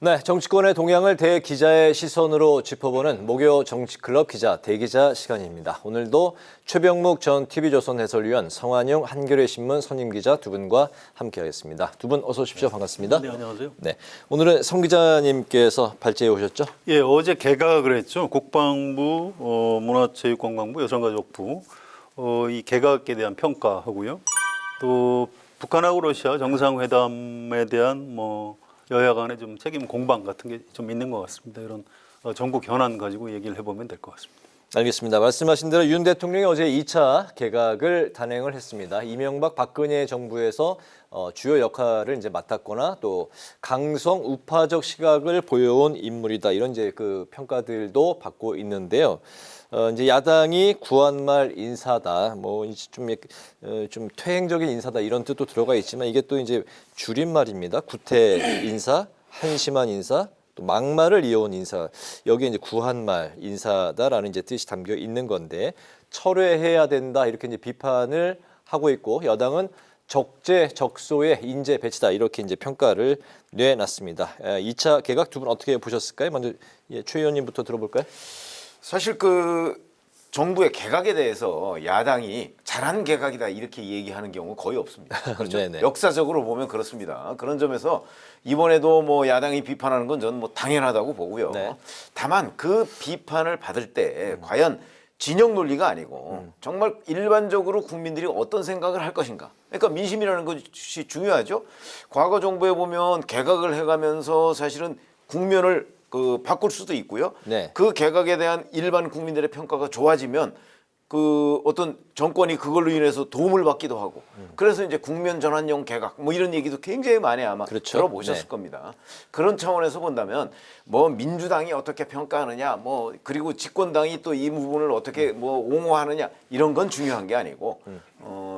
네, 정치권의 동향을 대기자의 시선으로 짚어보는 목요 정치클럽 기자 대기자 시간입니다. 오늘도 최병묵 전 TV조선 해설위원, 성환용 한겨레신문 선임기자 두 분과 함께하겠습니다. 두 분 어서 오십시오. 반갑습니다. 네, 안녕하세요. 네, 오늘은 성 기자님께서 발제해 오셨죠? 예, 어제 개각을 했죠. 국방부, 문화체육관광부, 여성가족부 이 개각에 대한 평가하고요. 또 북한하고 러시아 정상회담에 대한 여야 간의 좀 책임 공방 같은 게 좀 있는 것 같습니다. 이런 전국 현안 가지고 얘기를 해보면 될 것 같습니다. 알겠습니다. 말씀하신 대로 윤 대통령이 어제 2차 개각을 단행을 했습니다. 이명박 박근혜 정부에서 주요 역할을 이제 맡았거나 또 강성 우파적 시각을 보여온 인물이다. 이런 이제 그 평가들도 받고 있는데요. 이제 야당이 구한말 인사다, 좀 퇴행적인 인사다 이런 뜻도 들어가 있지만 이게 또 이제 줄임말입니다. 구태 인사, 한심한 인사, 또 막말을 이어온 인사, 여기에 이제 구한말 인사다라는 이제 뜻이 담겨 있는 건데 철회해야 된다 이렇게 이제 비판을 하고 있고 여당은 적재적소의 인재 배치다 이렇게 이제 평가를 내놨습니다. 2차 개각 두 분 어떻게 보셨을까요? 먼저 최 의원님부터 들어볼까요? 사실 그 정부의 개각에 대해서 야당이 잘한 개각이다 이렇게 얘기하는 경우 거의 없습니다. 그렇죠? 네네. 역사적으로 보면 그렇습니다. 그런 점에서 이번에도 야당이 비판하는 건 저는 당연하다고 보고요. 네. 다만 그 비판을 받을 때 과연 진영 논리가 아니고 정말 일반적으로 국민들이 어떤 생각을 할 것인가. 그러니까 민심이라는 것이 중요하죠. 과거 정부에 보면 개각을 해가면서 사실은 국면을 바꿀 수도 있고요. 네. 그 개각에 대한 일반 국민들의 평가가 좋아지면 그 어떤 정권이 그걸로 인해서 도움을 받기도 하고 그래서 이제 국면 전환용 개각 이런 얘기도 굉장히 많이 아마 그렇죠. 들어보셨을 네. 겁니다. 그런 차원에서 본다면 민주당이 어떻게 평가하느냐 그리고 집권당이 또 이 부분을 어떻게 옹호하느냐 이런 건 중요한 게 아니고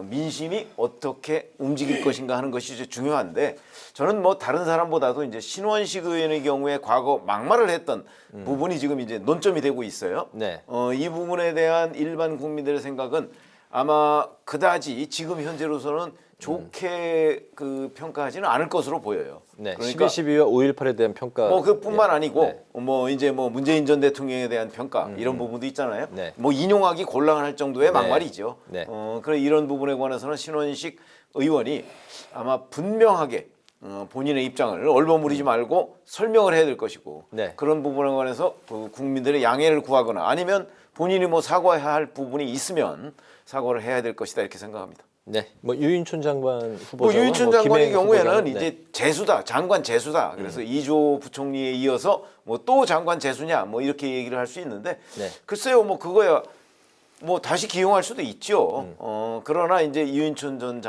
민심이 어떻게 움직일 것인가 하는 것이 이제 중요한데 저는 다른 사람보다도 이제 신원식 의원의 경우에 과거 막말을 했던 부분이 지금 이제 논점이 되고 있어요. 네. 이 부분에 대한 일반 국민들의 생각은 아마 그다지 지금 현재로서는 좋게 평가하지는 않을 것으로 보여요. 네. 그러니까 12.12와 5.18에 대한 평가. 그뿐만 아니고 네. 이제 문재인 전 대통령에 대한 평가 이런 부분도 있잖아요. 네. 인용하기 곤란할 정도의 막말이죠. 네. 그래 이런 부분에 관해서는 신원식 의원이 아마 분명하게 본인의 입장을 얼버무리지 말고 설명을 해야 될 것이고 네. 그런 부분에 관해서 국민들의 양해를 구하거나 아니면 본인이 사과해야 할 부분이 있으면 사과를 해야 될 것이다 이렇게 생각합니다. 네, 유인촌 장관 후보자, 유인촌 장관의 김행 경우에는 후보자는, 이제 재수다, 장관 재수다. 그래서 이조 부총리에 이어서 또 장관 재수냐, 이렇게 얘기를 할 수 있는데, 네. 글쎄요, 그거야 다시 기용할 수도 있죠. 그러나 이제 유인촌 전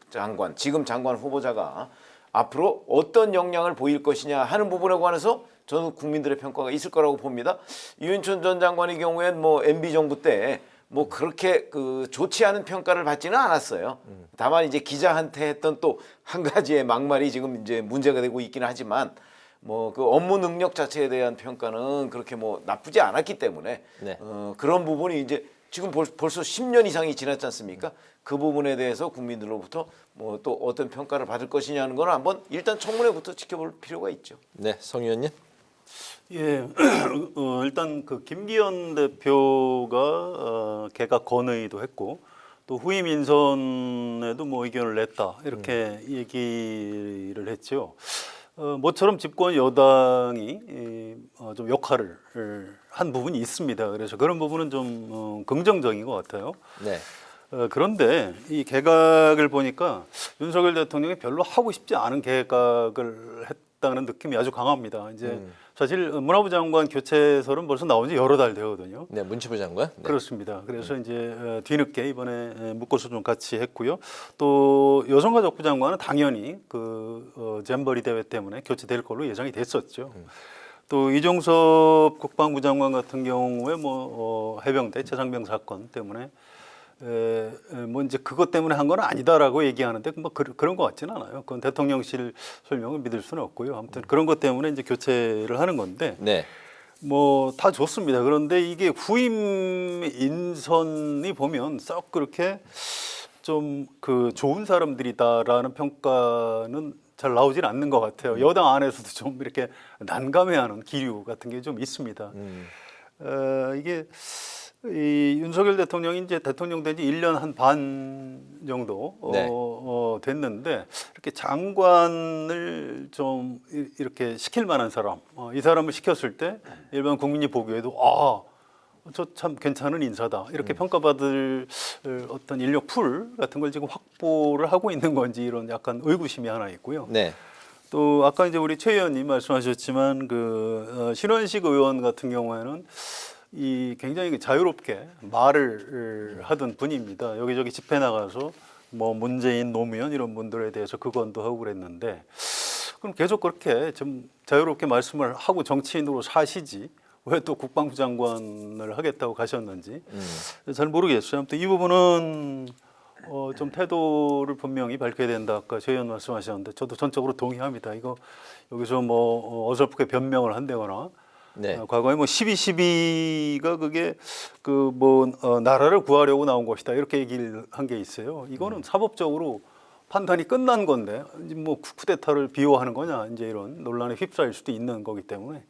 장관, 지금 장관 후보자가 앞으로 어떤 역량을 보일 것이냐 하는 부분에 관해서 저는 국민들의 평가가 있을 거라고 봅니다. 유인촌 전 장관의 경우엔 MB 정부 때 그렇게 좋지 않은 평가를 받지는 않았어요. 다만 이제 기자한테 했던 또 한 가지의 막말이 지금 이제 문제가 되고 있기는 하지만 그 업무 능력 자체에 대한 평가는 그렇게 나쁘지 않았기 때문에 네. 그런 부분이 이제 지금 벌써 10년 이상이 지났지 않습니까? 그 부분에 대해서 국민들로부터 또 어떤 평가를 받을 것이냐는 건 한번 일단 청문회부터 지켜볼 필요가 있죠. 네, 성 의원님. 예, 일단 김기현 대표가 개각 건의도 했고 또 후임 인선에도 의견을 냈다 이렇게 얘기를 했죠. 모처럼 집권 여당이 좀 역할을 한 부분이 있습니다. 그래서 그런 부분은 좀 긍정적인 것 같아요. 네. 그런데 이 개각을 보니까 윤석열 대통령이 별로 하고 싶지 않은 개각을 했다는 느낌이 아주 강합니다. 이제 사실 문화부 장관 교체설은 벌써 나온 지 여러 달 되거든요. 네, 문체부 장관. 네. 그렇습니다. 그래서 이제 뒤늦게 이번에 묶어서 좀 같이 했고요. 또 여성가족부 장관은 당연히 잼버리 대회 때문에 교체될 걸로 예상이 됐었죠. 또 이종섭 국방부 장관 같은 경우에 해병대 최상병 사건 때문에 이제 그것 때문에 한 건 아니다라고 얘기하는데 그런 것 같지는 않아요. 그건 대통령실 설명을 믿을 수는 없고요. 아무튼 그런 것 때문에 이제 교체를 하는 건데 네. 다 좋습니다. 그런데 이게 후임 인선이 보면 썩 그렇게 좀 좋은 사람들이다라는 평가는 잘 나오질 않는 것 같아요. 여당 안에서도 좀 이렇게 난감해하는 기류 같은 게 좀 있습니다. 이게 이 윤석열 대통령이 이제 대통령 된 지 1년 한 반 정도 네. 됐는데 이렇게 장관을 좀 이렇게 시킬 만한 사람, 이 사람을 시켰을 때 일반 국민이 보기에도 저 참 괜찮은 인사다 이렇게 평가받을 어떤 인력 풀 같은 걸 지금 확보를 하고 있는 건지 이런 약간 의구심이 하나 있고요. 네. 또 아까 이제 우리 최 의원님 말씀하셨지만 신원식 의원 같은 경우에는 이 굉장히 자유롭게 말을 하던 분입니다. 여기저기 집회 나가서 뭐 문재인, 노무현 이런 분들에 대해서 극언도 하고 그랬는데 그럼 계속 그렇게 좀 자유롭게 말씀을 하고 정치인으로 사시지 왜 또 국방부 장관을 하겠다고 가셨는지 잘 모르겠어요. 아무튼 이 부분은 좀 태도를 분명히 밝혀야 된다. 아까 최 의원 말씀하셨는데 저도 전적으로 동의합니다. 이거 여기서 뭐 어설프게 변명을 한다거나 네. 과거에 뭐 12.12가 그게 나라를 구하려고 나온 것이다 이렇게 얘기를 한 게 있어요. 이거는 사법적으로 판단이 끝난 건데 이제 뭐 쿠데타를 비호하는 거냐 이제 이런 논란에 휩싸일 수도 있는 거기 때문에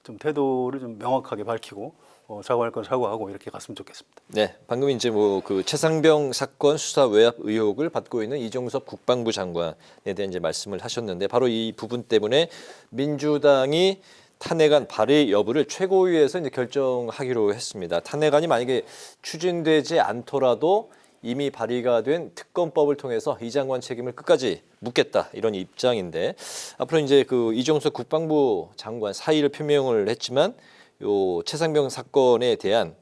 좀 태도를 좀 명확하게 밝히고 사과할 건 사과하고 이렇게 갔으면 좋겠습니다. 네, 방금 이제 뭐 그 최상병 사건 수사 외압 의혹을 받고 있는 이종섭 국방부 장관에 대한 이제 말씀을 하셨는데 바로 이 부분 때문에 민주당이 탄핵안 발의 여부를 최고위에서 이제 결정하기로 했습니다. 탄핵안이 만약에 추진되지 않더라도 이미 발의가 된 특검법을 통해서 이 장관 책임을 끝까지 묻겠다 이런 입장인데 앞으로 이제 그 이종석 국방부 장관 사의를 표명을 했지만 요 최상병 사건에 대한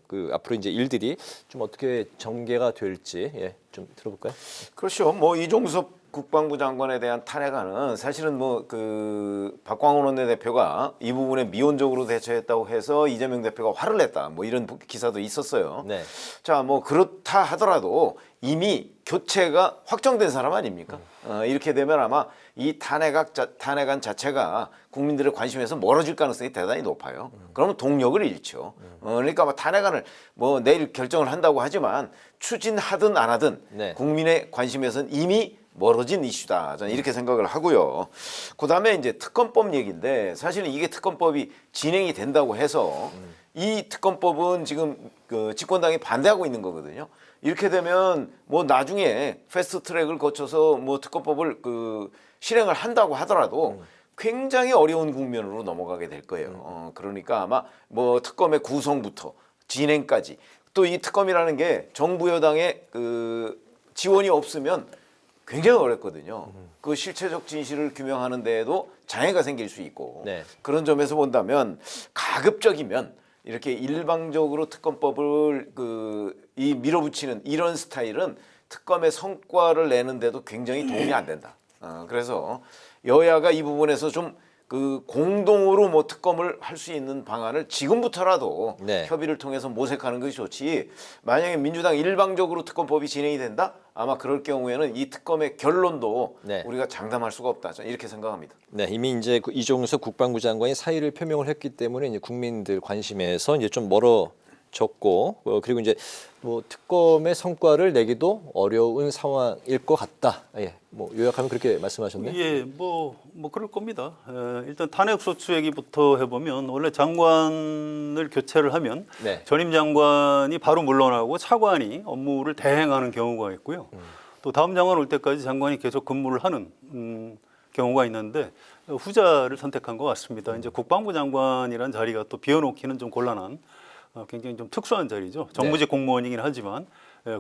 그 앞으로 이제 일들이 좀 어떻게 전개가 될지 좀 들어볼까요? 그렇죠. 뭐 이종섭 국방부 장관에 대한 탄핵안은 사실은 뭐 그 박광원 원내대표가 이 부분에 미온적으로 대처했다고 해서 이재명 대표가 화를 냈다. 뭐 이런 기사도 있었어요. 네. 자, 뭐 그렇다 하더라도 이미 교체가 확정된 사람 아닙니까? 이렇게 되면 아마 이 탄핵안 자체가 국민들의 관심에서 멀어질 가능성이 대단히 높아요. 그러면 동력을 잃죠. 그러니까 뭐 탄핵안을 뭐 내일 결정을 한다고 하지만 추진하든 안 하든 네. 국민의 관심에서는 이미 멀어진 이슈다. 저는 이렇게 생각을 하고요. 그다음에 이제 특검법 얘기인데 사실은 이게 특검법이 진행이 된다고 해서 이 특검법은 지금 그 집권당이 반대하고 있는 거거든요. 이렇게 되면 뭐 나중에 패스트 트랙을 거쳐서 뭐 특검법을 그 실행을 한다고 하더라도 굉장히 어려운 국면으로 넘어가게 될 거예요. 그러니까 아마 뭐 특검의 구성부터 진행까지 또 이 특검이라는 게 정부 여당의 그 지원이 없으면 굉장히 어렵거든요. 그 실체적 진실을 규명하는 데에도 장애가 생길 수 있고 네. 그런 점에서 본다면 가급적이면 이렇게 일방적으로 특검법을 이 밀어붙이는 이런 스타일은 특검의 성과를 내는데도 굉장히 도움이 안 된다. 그래서 여야가 이 부분에서 좀 그 공동으로 뭐 특검을 할 수 있는 방안을 지금부터라도 네. 협의를 통해서 모색하는 것이 좋지. 만약에 민주당 일방적으로 특검법이 진행이 된다? 아마 그럴 경우에는 이 특검의 결론도 네. 우리가 장담할 수가 없다. 저는 이렇게 생각합니다. 네, 이미 이제 이종석 국방부 장관이 사의를 표명을 했기 때문에 이제 국민들 관심에서 이제 좀 멀어졌고 그리고 이제 뭐 특검의 성과를 내기도 어려운 상황일 것 같다. 예, 뭐 요약하면 그렇게 말씀하셨네. 예, 뭐 그럴 겁니다. 일단 탄핵소추 얘기부터 해보면 원래 장관을 교체를 하면 네. 전임 장관이 바로 물러나고 차관이 업무를 대행하는 경우가 있고요. 또 다음 장관 올 때까지 장관이 계속 근무를 하는 경우가 있는데 후자를 선택한 것 같습니다. 이제 국방부 장관이란 자리가 또 비워놓기는 좀 곤란한 굉장히 좀 특수한 자리죠. 정무직 공무원이긴 하지만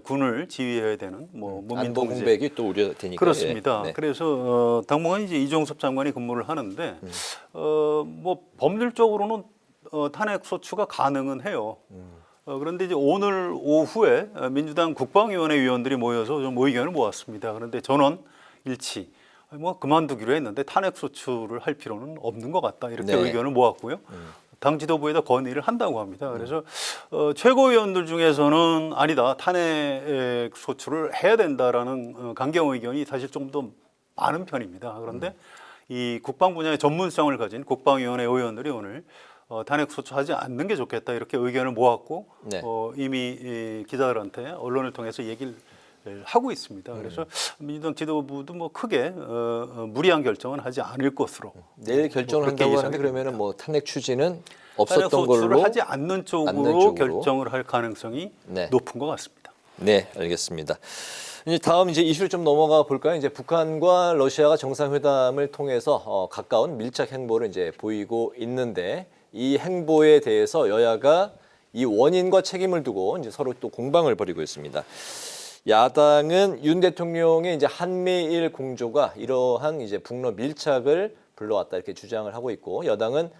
군을 지휘해야 되는 뭐 안보 문민통제 공백이 또 우려되니까. 그렇습니다. 예. 네. 그래서 당분간 이제 이종섭 장관이 근무를 하는데 뭐 법률적으로는 탄핵 소추가 가능은 해요. 그런데 이제 오늘 오후에 민주당 국방위원회 위원들이 모여서 좀 의견을 모았습니다. 그런데 전원 일치. 뭐 그만두기로 했는데 탄핵 소추를 할 필요는 없는 것 같다 이렇게 네. 의견을 모았고요. 당 지도부에다 건의를 한다고 합니다. 그래서 최고위원들 중에서는 아니다 탄핵 소추를 해야 된다라는 강경 의견이 사실 좀 더 많은 편입니다. 그런데 이 국방 분야의 전문성을 가진 국방위원회 의원들이 오늘 탄핵 소추하지 않는 게 좋겠다 이렇게 의견을 모았고 네. 이미 이 기자들한테 언론을 통해서 얘기를 하고 있습니다. 그래서 민주당 지도부도 뭐 크게 무리한 결정은 하지 않을 것으로 내일 결정을 그렇게 한다고 하는데 예상이 그러면은 뭐 탄핵 추진은 탄핵 없었던 소추를 걸로 하지 않는 쪽으로, 않는 쪽으로. 결정을 할 가능성이 네. 높은 것 같습니다. 네, 알겠습니다. 이제 다음 이제 이슈를 좀 넘어가 볼까요? 이제 북한과 러시아가 정상회담을 통해서 가까운 밀착 행보를 이제 보이고 있는데 이 행보에 대해서 여야가 이 원인과 책임을 두고 이제 서로 또 공방을 벌이고 있습니다. 야당은 윤 대통령의 이제 한미일 공조가 이러한 이제 북러 밀착을 불러왔다 이렇게 주장을 하고 있고, 여당은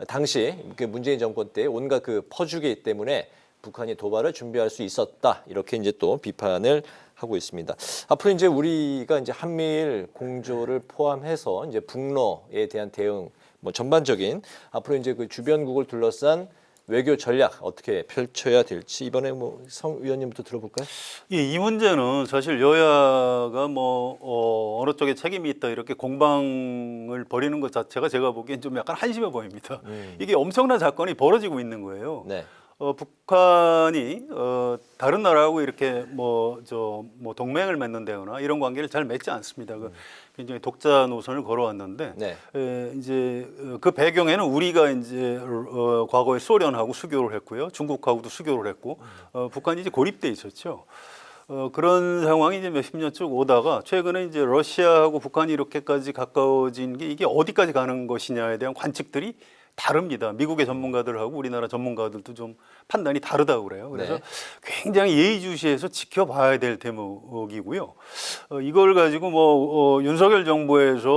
당시 그 문재인 정권 때 온갖 그 퍼주기 때문에 북한이 도발을 준비할 수 있었다 이렇게 이제 또 비판을 하고 있습니다. 앞으로 이제 우리가 이제 한미일 공조를 포함해서 이제 북러에 대한 대응, 뭐 전반적인 앞으로 이제 그 주변국을 둘러싼 외교 전략 어떻게 펼쳐야 될지 이번에 뭐 성 의원님부터 들어볼까요? 이 문제는 사실 여야가 뭐 어느 쪽에 책임이 있다 이렇게 공방을 벌이는 것 자체가 제가 보기엔 좀 약간 한심해 보입니다. 이게 엄청난 사건이 벌어지고 있는 거예요. 네. 북한이 다른 나라하고 이렇게 뭐 동맹을 맺는다거나 이런 관계를 잘 맺지 않습니다. 굉장히 독자 노선을 걸어왔는데 네. 이제 그 배경에는 우리가 이제 과거에 소련하고 수교를 했고요, 중국하고도 수교를 했고 북한이 이제 고립돼 있었죠. 그런 상황이 이제 몇십 년 쭉 오다가 최근에 이제 러시아하고 북한이 이렇게까지 가까워진 게 이게 어디까지 가는 것이냐에 대한 관측들이 다릅니다. 미국의 전문가들하고 우리나라 전문가들도 좀 판단이 다르다고 그래요. 그래서 네. 굉장히 예의주시해서 지켜봐야 될 대목이고요. 이걸 가지고 뭐 윤석열 정부에서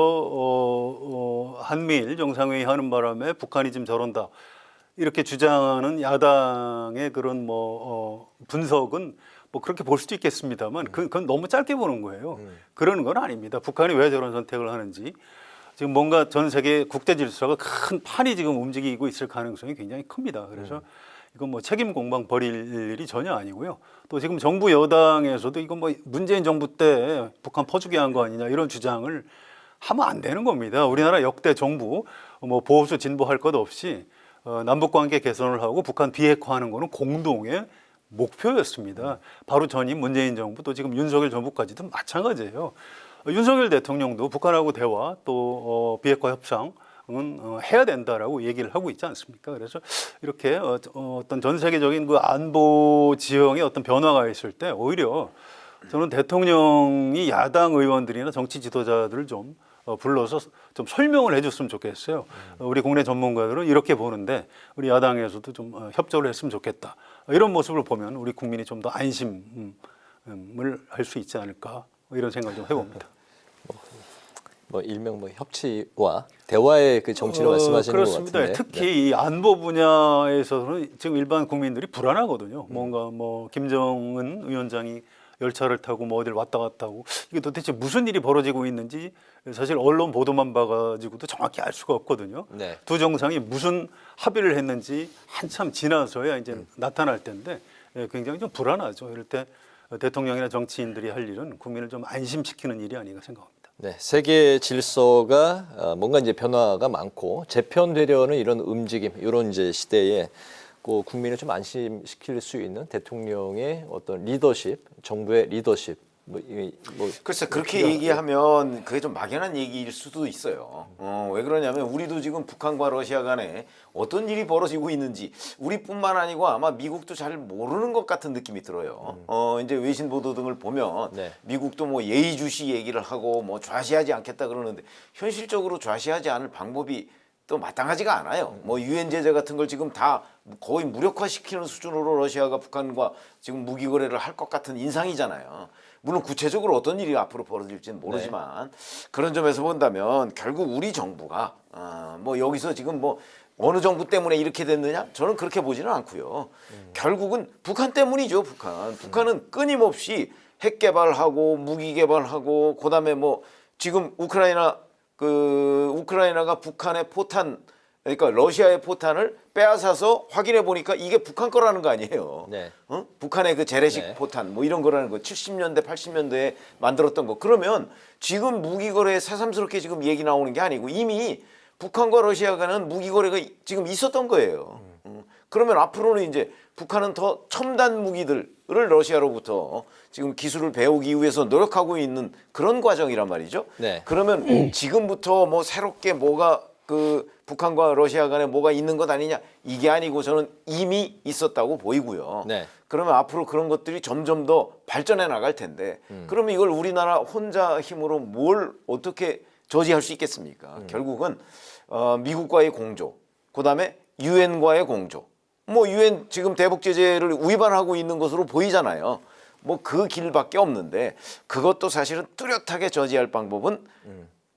한미일 정상회의 하는 바람에 북한이 지금 저런다 이렇게 주장하는 야당의 그런 분석은 뭐 그렇게 볼 수도 있겠습니다만 그건 너무 짧게 보는 거예요. 그러는 건 아닙니다. 북한이 왜 저런 선택을 하는지. 지금 뭔가 전 세계 국제 질서가 큰 판이 지금 움직이고 있을 가능성이 굉장히 큽니다. 그래서 이건 뭐 책임 공방 벌일 일이 전혀 아니고요. 또 지금 정부 여당에서도 이건 뭐 문재인 정부 때 북한 퍼주기 한 거 아니냐 이런 주장을 하면 안 되는 겁니다. 우리나라 역대 정부 뭐 보수 진보할 것 없이 남북 관계 개선을 하고 북한 비핵화하는 거는 공동의 목표였습니다. 바로 전임 문재인 정부 또 지금 윤석열 정부까지도 마찬가지예요. 윤석열 대통령도 북한하고 대화 또 비핵화 협상은 해야 된다라고 얘기를 하고 있지 않습니까? 그래서 이렇게 어떤 전 세계적인 그 안보 지형에 어떤 변화가 있을 때 오히려 저는 대통령이 야당 의원들이나 정치 지도자들을 좀 불러서 좀 설명을 해줬으면 좋겠어요. 우리 국내 전문가들은 이렇게 보는데 우리 야당에서도 좀 협조를 했으면 좋겠다. 이런 모습을 보면 우리 국민이 좀 더 안심을 할 수 있지 않을까 이런 생각을 좀 해봅니다. 뭐 일명 뭐 협치와 대화의 그 정치를 말씀하시는 그렇습니다. 것 같은데. 특히 이 안보 분야에서는 지금 일반 국민들이 불안하거든요. 뭔가 뭐 김정은 위원장이 열차를 타고 뭐 어딜 왔다 갔다 하고 이게 도대체 무슨 일이 벌어지고 있는지 사실 언론 보도만 봐가지고도 정확히 알 수가 없거든요. 네. 두 정상이 무슨 합의를 했는지 한참 지나서야 이제 나타날 텐데 굉장히 좀 불안하죠. 이럴 때 대통령이나 정치인들이 할 일은 국민을 좀 안심시키는 일이 아닌가 생각합니다. 네, 세계 질서가 뭔가 이제 변화가 많고 재편되려는 이런 움직임, 이런 이제 시대에 그 국민을 좀 안심시킬 수 있는 대통령의 어떤 리더십, 정부의 리더십, 글쎄 그렇게 얘기하면 그게 좀 막연한 얘기일 수도 있어요. 왜 그러냐면 우리도 지금 북한과 러시아 간에 어떤 일이 벌어지고 있는지 우리뿐만 아니고 아마 미국도 잘 모르는 것 같은 느낌이 들어요. 이제 외신 보도 등을 보면 네. 미국도 뭐 예의주시 얘기를 하고 뭐 좌시하지 않겠다 그러는데 현실적으로 좌시하지 않을 방법이 또 마땅하지가 않아요. 뭐 유엔 제재 같은 걸 지금 다 거의 무력화시키는 수준으로 러시아가 북한과 지금 무기 거래를 할 것 같은 인상이잖아요. 물론 구체적으로 어떤 일이 앞으로 벌어질지는 모르지만 그런 점에서 본다면 결국 우리 정부가 뭐 여기서 지금 뭐 어느 정부 때문에 이렇게 됐느냐? 저는 그렇게 보지는 않고요. 결국은 북한 때문이죠. 북한은 끊임없이 핵 개발하고 무기 개발하고 그다음에 뭐 지금 우크라이나가 북한의 포탄, 그러니까 러시아의 포탄을 빼앗아서 확인해 보니까 이게 북한 거라는 거 아니에요. 네. 북한의 그 재래식 네. 포탄 뭐 이런 거라는 거 70년대 80년대에 만들었던 거. 그러면 지금 무기 거래에 새삼스럽게 지금 얘기 나오는 게 아니고 이미 북한과 러시아가는 무기 거래가 지금 있었던 거예요. 그러면 앞으로는 이제 북한은 더 첨단 무기들을 러시아로부터 지금 기술을 배우기 위해서 노력하고 있는 그런 과정이란 말이죠. 네. 그러면 지금부터 뭐 새롭게 뭐가 그 북한과 러시아 간에 뭐가 있는 것 아니냐, 이게 아니고 저는 이미 있었다고 보이고요. 네. 그러면 앞으로 그런 것들이 점점 더 발전해 나갈 텐데 그러면 이걸 우리나라 혼자 힘으로 뭘 어떻게 저지할 수 있겠습니까? 결국은 미국과의 공조, 그다음에 유엔과의 공조, 뭐 유엔 지금 대북 제재를 위반하고 있는 것으로 보이잖아요. 뭐 그 길밖에 없는데 그것도 사실은 뚜렷하게 저지할 방법은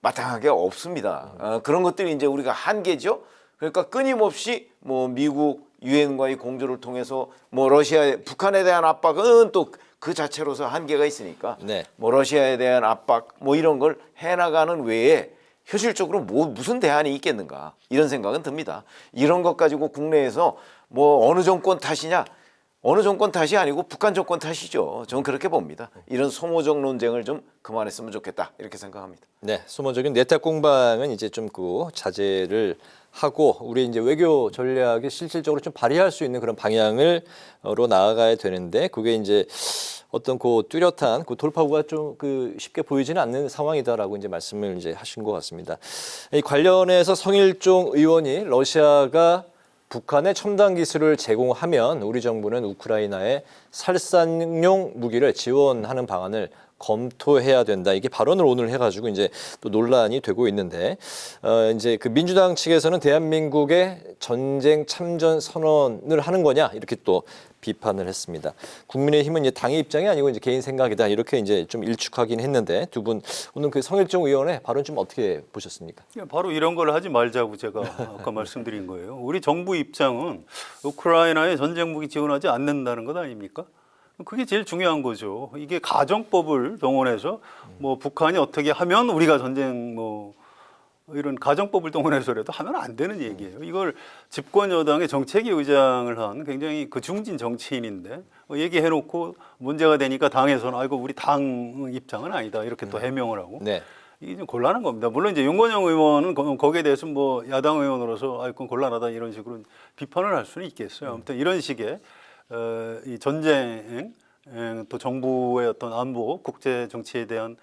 마땅하게 없습니다. 그런 것들이 이제 우리가 한계죠. 그러니까 끊임없이 뭐 미국 유엔과의 공조를 통해서 뭐 러시아, 북한에 대한 압박은 또 그 자체로서 한계가 있으니까 네. 뭐 러시아에 대한 압박 뭐 이런 걸 해나가는 외에 현실적으로 뭐 무슨 대안이 있겠는가 이런 생각은 듭니다. 이런 것 가지고 국내에서 뭐 어느 정권 탓이냐, 어느 정권 탓이 아니고 북한 정권 탓이죠. 저는 그렇게 봅니다. 이런 소모적 논쟁을 좀 그만했으면 좋겠다 이렇게 생각합니다. 네, 소모적인 내탁 공방은 이제 좀 그 자제를 하고 우리 이제 외교 전략이 실질적으로 좀 발휘할 수 있는 그런 방향을로 나아가야 되는데 그게 이제 어떤 그 뚜렷한 그 돌파구가 좀 그 쉽게 보이지는 않는 상황이다라고 이제 말씀을 이제 하신 것 같습니다. 이 관련해서 성일종 의원이 러시아가 북한에 첨단 기술을 제공하면 우리 정부는 우크라이나에 살상용 무기를 지원하는 방안을 검토해야 된다. 이게 발언을 오늘 해가지고 이제 또 논란이 되고 있는데 이제 그 민주당 측에서는 대한민국의 전쟁 참전 선언을 하는 거냐 이렇게 또 비판을 했습니다. 국민의힘은 이제 당의 입장이 아니고 이제 개인 생각이다 이렇게 이제 좀 일축하긴 했는데 두 분 오늘 그 성일종 의원의 발언 좀 어떻게 보셨습니까? 바로 이런 걸 하지 말자고 제가 아까 말씀드린 거예요. 우리 정부 입장은 우크라이나에 전쟁 무기 지원하지 않는다는 것 아닙니까? 그게 제일 중요한 거죠. 이게 가정법을 동원해서 뭐 북한이 어떻게 하면 우리가 전쟁 뭐 이런 가정법을 동원해서라도 하면 안 되는 얘기예요. 이걸 집권 여당의 정책위 의장을 한 굉장히 그 중진 정치인인데 얘기해놓고 문제가 되니까 당에서는 아이고 우리 당 입장은 아니다 이렇게 또 해명을 하고 네. 이게 좀 곤란한 겁니다. 물론 이제 윤건영 의원은 거기에 대해서 뭐 야당 의원으로서 아이고 곤란하다 이런 식으로 비판을 할 수는 있겠어요. 아무튼 이런 식의 이 전쟁 또 정부의 어떤 안보 국제 정치에 대한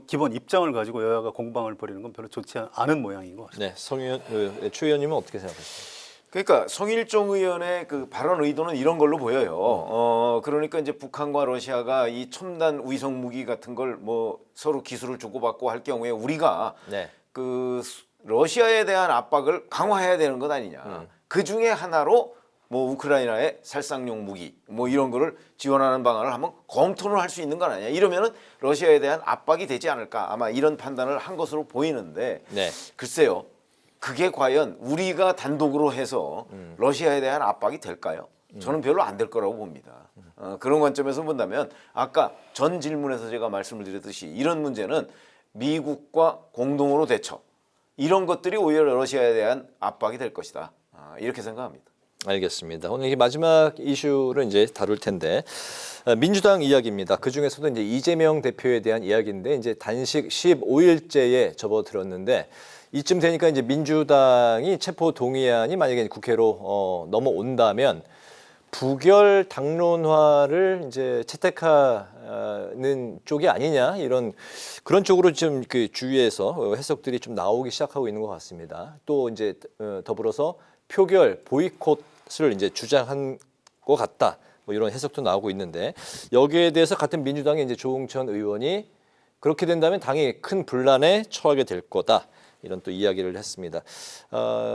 기본 입장을 가지고 여야가 공방을 벌이는 건 별로 좋지 않은 모양인 것 같습니다. 네, 최 의원님은 어떻게 생각하십니까? 그러니까 성일종 의원의 그 발언 의도는 이런 걸로 보여요. 그러니까 이제 북한과 러시아가 이 첨단 위성 무기 같은 걸 뭐 서로 기술을 주고받고 할 경우에 우리가 네. 그 러시아에 대한 압박을 강화해야 되는 것 아니냐. 그 중에 하나로 뭐 우크라이나의 살상용 무기 뭐 이런 거를 지원하는 방안을 한번 검토를 할 수 있는 건 아니냐. 이러면은 러시아에 대한 압박이 되지 않을까. 아마 이런 판단을 한 것으로 보이는데 네. 글쎄요. 그게 과연 우리가 단독으로 해서 러시아에 대한 압박이 될까요? 저는 별로 안 될 거라고 봅니다. 그런 관점에서 본다면 아까 전 질문에서 제가 말씀을 드렸듯이 이런 문제는 미국과 공동으로 대처 이런 것들이 오히려 러시아에 대한 압박이 될 것이다. 이렇게 생각합니다. 알겠습니다. 오늘 이 마지막 이슈를 이제 다룰 텐데 민주당 이야기입니다. 그 중에서도 이제 이재명 대표에 대한 이야기인데 이제 단식 15일째에 접어들었는데 이쯤 되니까 이제 민주당이 체포 동의안이 만약에 국회로 넘어온다면 부결 당론화를 이제 채택하는 쪽이 아니냐 이런 그런 쪽으로 좀 그 주위에서 해석들이 좀 나오기 시작하고 있는 것 같습니다. 또 이제 더불어서 표결 보이콧을 이제 주장한 것 같다. 뭐 이런 해석도 나오고 있는데 여기에 대해서 같은 민주당의 이제 조응천 의원이 그렇게 된다면 당이 큰 분란에 처하게 될 거다. 이런 또 이야기를 했습니다.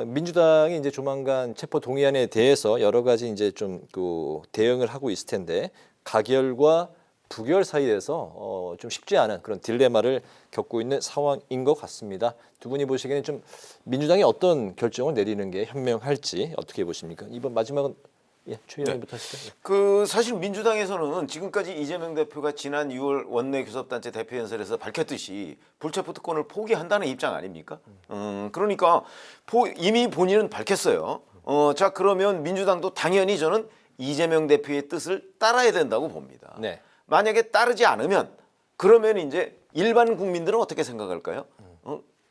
민주당이 이제 조만간 체포 동의안에 대해서 여러 가지 이제 좀 그 대응을 하고 있을 텐데 가결과 부결 사이에서 좀 쉽지 않은 그런 딜레마를 겪고 있는 상황인 것 같습니다. 두 분이 보시기에는 좀 민주당이 어떤 결정을 내리는 게 현명할지 어떻게 보십니까? 이번 마지막은 최 의원님부터 하실까요? 그 사실 민주당에서는 지금까지 이재명 대표가 지난 6월 원내 교섭단체 대표 연설에서 밝혔듯이 불체포 특권을 포기한다는 입장 아닙니까? 그러니까 이미 본인은 밝혔어요. 자 그러면 민주당도 당연히 저는 이재명 대표의 뜻을 따라야 된다고 봅니다. 네. 만약에 따르지 않으면 그러면 이제 일반 국민들은 어떻게 생각할까요?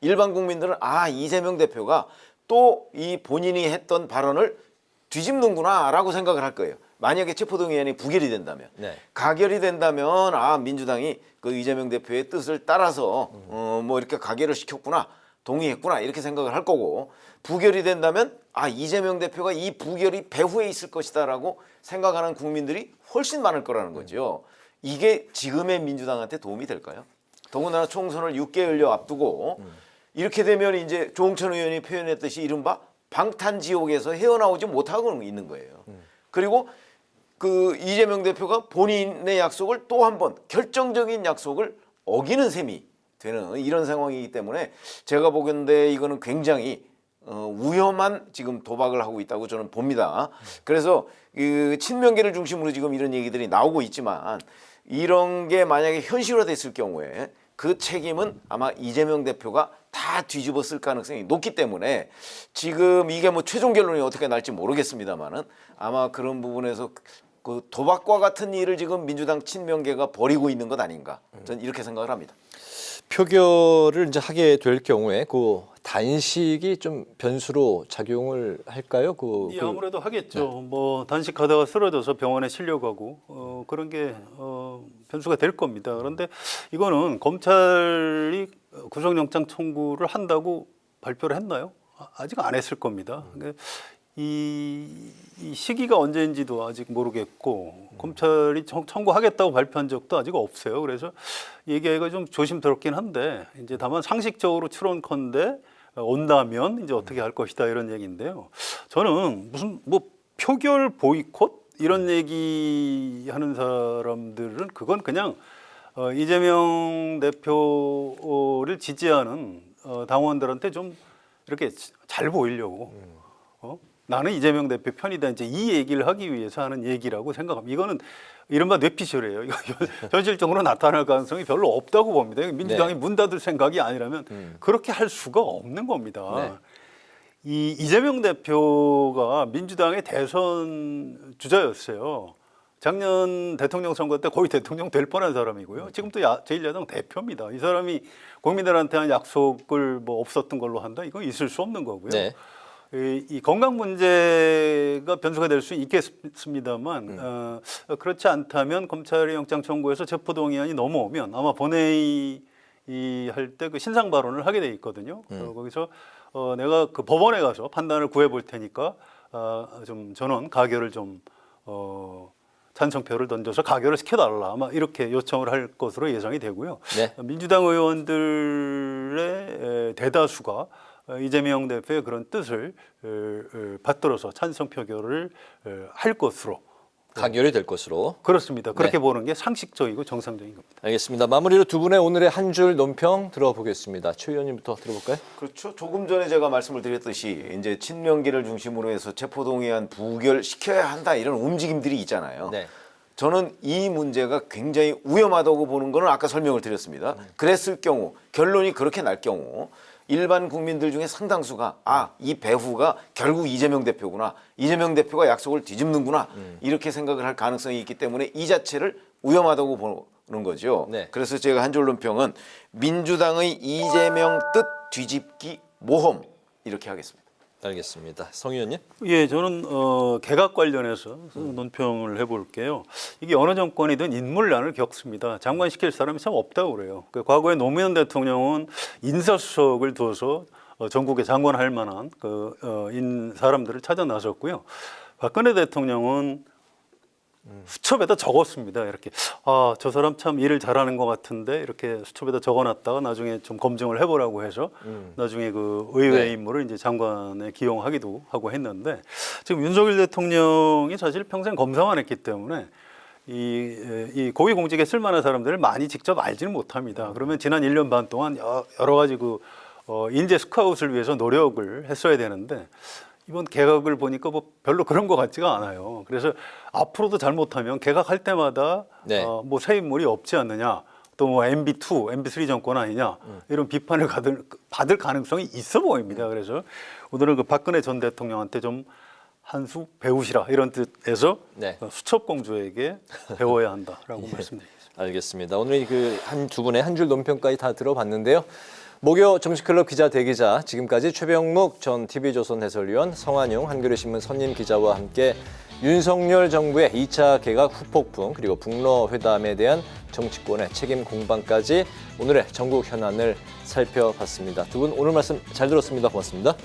일반 국민들은 이재명 대표가 또 이 본인이 했던 발언을 뒤집는구나라고 생각을 할 거예요. 만약에 체포동의안이 부결이 된다면, 네. 가결이 된다면 민주당이 그 이재명 대표의 뜻을 따라서 뭐 이렇게 가결을 시켰구나, 동의했구나 이렇게 생각을 할 거고, 부결이 된다면 이재명 대표가 이 부결이 배후에 있을 것이다라고 생각하는 국민들이 훨씬 많을 거라는 거죠. 이게 지금의 민주당한테 도움이 될까요? 더군다나 총선을 6개월여 앞두고 이렇게 되면 이제 조홍천 의원이 표현했듯이 이른바 방탄지옥에서 헤어나오지 못하고 있는 거예요. 그리고 그 이재명 대표가 본인의 약속을 또 한 번 결정적인 약속을 어기는 셈이 되는 이런 상황이기 때문에 제가 보건대 이거는 굉장히 위험한 지금 도박을 하고 있다고 저는 봅니다. 그래서 그 친명계를 중심으로 지금 이런 얘기들이 나오고 있지만 이런 게 만약에 현실화됐을 경우에 그 책임은 아마 이재명 대표가 다 뒤집었을 가능성이 높기 때문에 지금 이게 뭐 최종 결론이 어떻게 날지 모르겠습니다만은 아마 그런 부분에서 그 도박과 같은 일을 지금 민주당 친명계가 벌이고 있는 것 아닌가 저는 이렇게 생각을 합니다. 표결을 이제 하게 될 경우에 그 단식이 좀 변수로 작용을 할까요? 예, 아무래도 하겠죠. 뭐 단식하다가 쓰러져서 병원에 실려가고 그런 게 변수가 될 겁니다. 그런데 이거는 검찰이 구속영장 청구를 한다고 발표를 했나요? 아직 안 했을 겁니다. 이 시기가 언제인지도 아직 모르겠고 검찰이 청구하겠다고 발표한 적도 아직 없어요. 그래서 얘기하기가 좀 조심스럽긴 한데 이제 다만 상식적으로 추론컨대 온다면 이제 어떻게 할 것이다 이런 얘기인데요. 저는 무슨 뭐 표결 보이콧 이런 얘기하는 사람들은 그건 그냥 이재명 대표를 지지하는 당원들한테 좀 이렇게 잘 보이려고 나는 이재명 대표 편이다 이제 이 얘기를 하기 위해서 하는 얘기라고 생각합니다. 이거는 이른바 뇌피셜이에요. 이거 현실적으로 나타날 가능성이 별로 없다고 봅니다. 민주당이 네. 문 닫을 생각이 아니라면 그렇게 할 수가 없는 겁니다. 네. 이 이재명 대표가 민주당의 대선 주자였어요. 작년 대통령 선거 때 거의 대통령 될 뻔한 사람이고요. 지금 또 제1야당 대표입니다. 이 사람이 국민들한테 한 약속을 뭐 없었던 걸로 한다? 이건 있을 수 없는 거고요. 네. 이 건강 문제가 변수가 될 수 있겠습니다만 그렇지 않다면 검찰의 영장 청구에서 체포동의안이 넘어오면 아마 본회의 할 때 그 신상 발언을 하게 돼 있거든요. 거기서 내가 그 법원에 가서 판단을 구해 볼 테니까 좀 전원 가결을 좀 찬성표를 던져서 가결을 시켜달라 아마 이렇게 요청을 할 것으로 예상이 되고요. 네. 민주당 의원들의 대다수가 이재명 대표의 그런 뜻을 받들어서 찬성 표결을 할 것으로 가결이 될 것으로. 그렇습니다. 그렇게 네. 보는 게 상식적이고 정상적인 겁니다. 알겠습니다. 마무리로 두 분의 오늘의 한 줄 논평 들어보겠습니다. 최 의원님부터 들어볼까요? 그렇죠. 조금 전에 제가 말씀을 드렸듯이 이제 친명계를 중심으로 해서 체포동의안 부결시켜야 한다 이런 움직임들이 있잖아요. 네. 저는 이 문제가 굉장히 위험하다고 보는 거는 아까 설명을 드렸습니다. 그랬을 경우 결론이 그렇게 날 경우 일반 국민들 중에 상당수가 이 배후가 결국 이재명 대표구나. 이재명 대표가 약속을 뒤집는구나. 이렇게 생각을 할 가능성이 있기 때문에 이 자체를 위험하다고 보는 거죠. 네. 그래서 제가 한 줄 논평은 민주당의 이재명 뜻 뒤집기 모험 이렇게 하겠습니다. 알겠습니다. 성 의원님. 예, 저는 개각 관련해서 논평을 해볼게요. 이게 어느 정권이든 인물난을 겪습니다. 장관시킬 사람이 참 없다고 그래요. 과거에 노무현 대통령은 인사수석을 둬서 전국에 장관할 만한 사람들을 찾아 나섰고요. 박근혜 대통령은 수첩에다 적었습니다. 이렇게 저 사람 참 일을 잘하는 것 같은데 이렇게 수첩에다 적어놨다가 나중에 좀 검증을 해보라고 해서 나중에 그 의외의 네. 인물을 이제 장관에 기용하기도 하고 했는데 지금 윤석열 대통령이 사실 평생 검사만 했기 때문에 이 고위공직에 쓸만한 사람들을 많이 직접 알지는 못합니다. 그러면 지난 1년 반 동안 여러 가지 인재 스카웃을 위해서 노력을 했어야 되는데 이번 개각을 보니까 뭐 별로 그런 것 같지가 않아요. 그래서 앞으로도 잘못하면 개각할 때마다 네. 뭐 새 인물이 없지 않느냐, 또 뭐 MB2, MB3 정권 아니냐 이런 비판을 받을 가능성이 있어 보입니다. 그래서 오늘은 그 박근혜 전 대통령한테 좀 한 수 배우시라 이런 뜻에서 네. 수첩공주에게 배워야 한다라고 말씀드리겠습니다. 알겠습니다. 오늘 두 분의 한 줄 논평까지 다 들어봤는데요. 목요 정치클럽 기자 대기자, 지금까지 최병묵 전 TV조선 해설위원, 성한용 한겨레신문 선임 기자와 함께 윤석열 정부의 2차 개각 후폭풍 그리고 북러 회담에 대한 정치권의 책임 공방까지 오늘의 전국 현안을 살펴봤습니다. 두 분 오늘 말씀 잘 들었습니다. 고맙습니다.